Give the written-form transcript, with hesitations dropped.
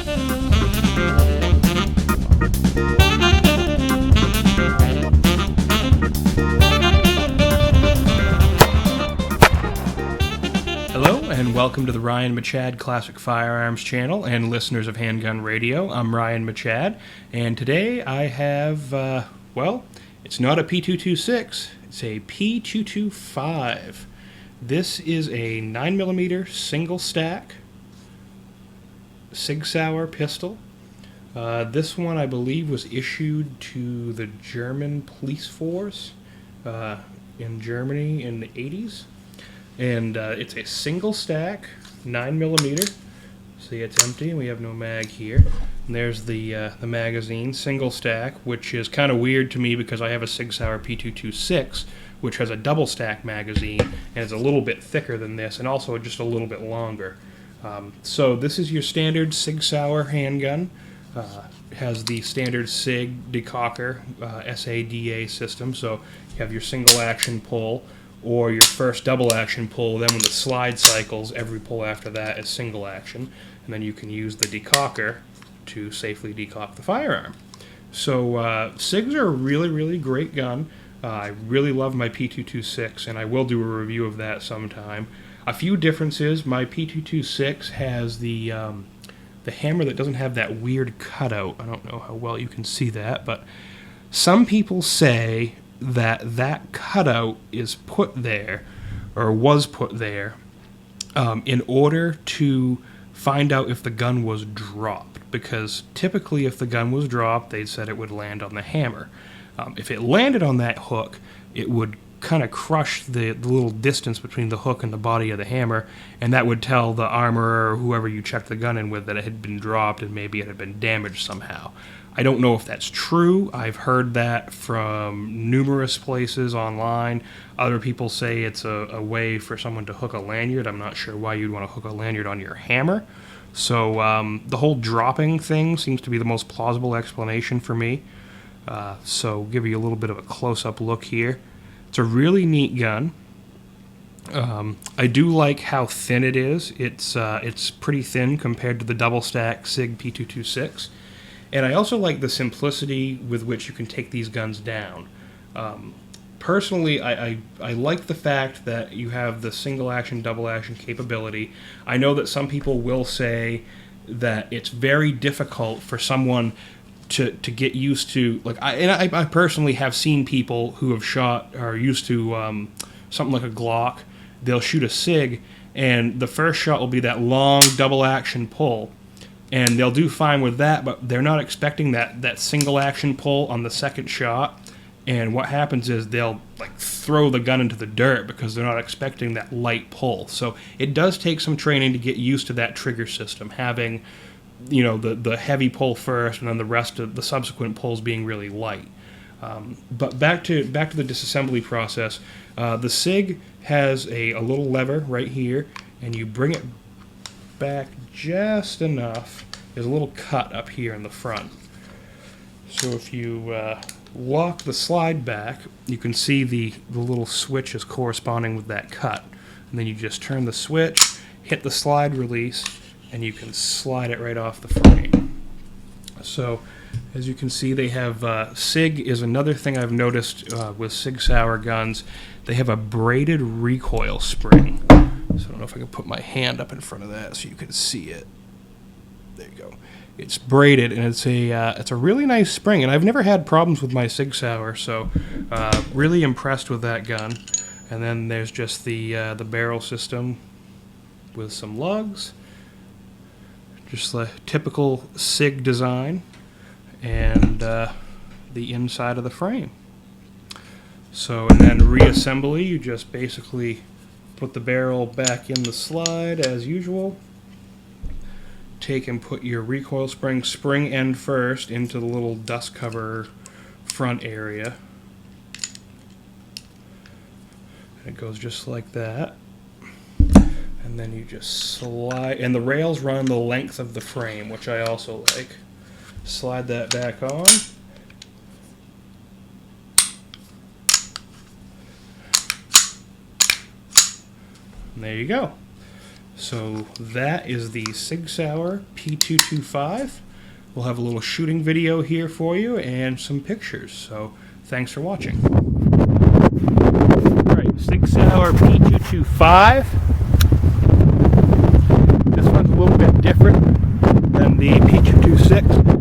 Hello and welcome to the Ryan Michad Classic Firearms channel and listeners of Handgun Radio. I'm Ryan Michad, and today I have, well, it's not a P226, it's a P225. This is a 9mm single stack Sig-Sauer pistol. This one I believe was issued to the German police force in Germany in the 80s. And it's a single stack, 9mm. See, it's empty, and we have no mag here. And there's the magazine, single stack, which is kind of weird to me because I have a Sig-Sauer P226, which has a double stack magazine, and it's a little bit thicker than this, and also just a little bit longer. So this is your standard Sig-Sauer handgun. It has the standard SIG decocker SADA system, so you have your single action pull, or your first double action pull, then when the slide cycles, every pull after that is single action, and then you can use the decocker to safely decock the firearm. So SIGs are a really, really great gun. I really love my P226, and I will do a review of that sometime. A few differences: my P226 has the hammer that doesn't have that weird cutout. I don't know how well you can see that, but some people say that cutout is put there, or was put there, in order to find out if the gun was dropped, because typically if the gun was dropped, they said it would land on the hammer. If it landed on that hook, it would kind of crush the little distance between the hook and the body of the hammer, and that would tell the armorer or whoever you checked the gun in with that it had been dropped and maybe it had been damaged somehow. I don't know if that's true. I've heard that from numerous places online. Other people say it's a way for someone to hook a lanyard. I'm not sure why you'd want to hook a lanyard on your hammer. So the whole dropping thing seems to be the most plausible explanation for me. So give you a little bit of a close-up look here. It's a really neat gun. I do like how thin it is. It's pretty thin compared to the double stack SIG P226. And I also like the simplicity with which you can take these guns down. Personally, I like the fact that you have the single action, double action capability. I know that some people will say that it's very difficult for someone to get used to, like, I personally have seen people who have shot, or used to something like a Glock. They'll shoot a SIG, and the first shot will be that long double action pull. And they'll do fine with that, but they're not expecting that single action pull on the second shot. And what happens is they'll throw the gun into the dirt because they're not expecting that light pull. So it does take some training to get used to that trigger system, having the heavy pull first, and then the rest of the subsequent pulls being really light. But back to the disassembly process. The SIG has a little lever right here, and you bring it back just enough. There's a little cut up here in the front. So if you lock the slide back, you can see the little switch is corresponding with that cut. And then you just turn the switch, hit the slide release, and you can slide it right off the frame. So as you can see, they have SIG is another thing I've noticed with Sig-Sauer guns. They have a braided recoil spring. So I don't know if I can put my hand up in front of that so you can see it. There you go. It's braided, and it's a really nice spring, and I've never had problems with my Sig-Sauer, so really impressed with that gun. And then there's just the barrel system with some lugs, just the typical SIG design, and the inside of the frame. So, and then reassembly, you just basically put the barrel back in the slide as usual. Take and put your recoil spring end first into the little dust cover front area. And it goes just like that. And then you just slide, and the rails run the length of the frame, which I also like. Slide that back on. And there you go. So that is the Sig-Sauer P225. We'll have a little shooting video here for you and some pictures. So thanks for watching. Alright, Sig-Sauer P225. This one's a little bit different than the P226.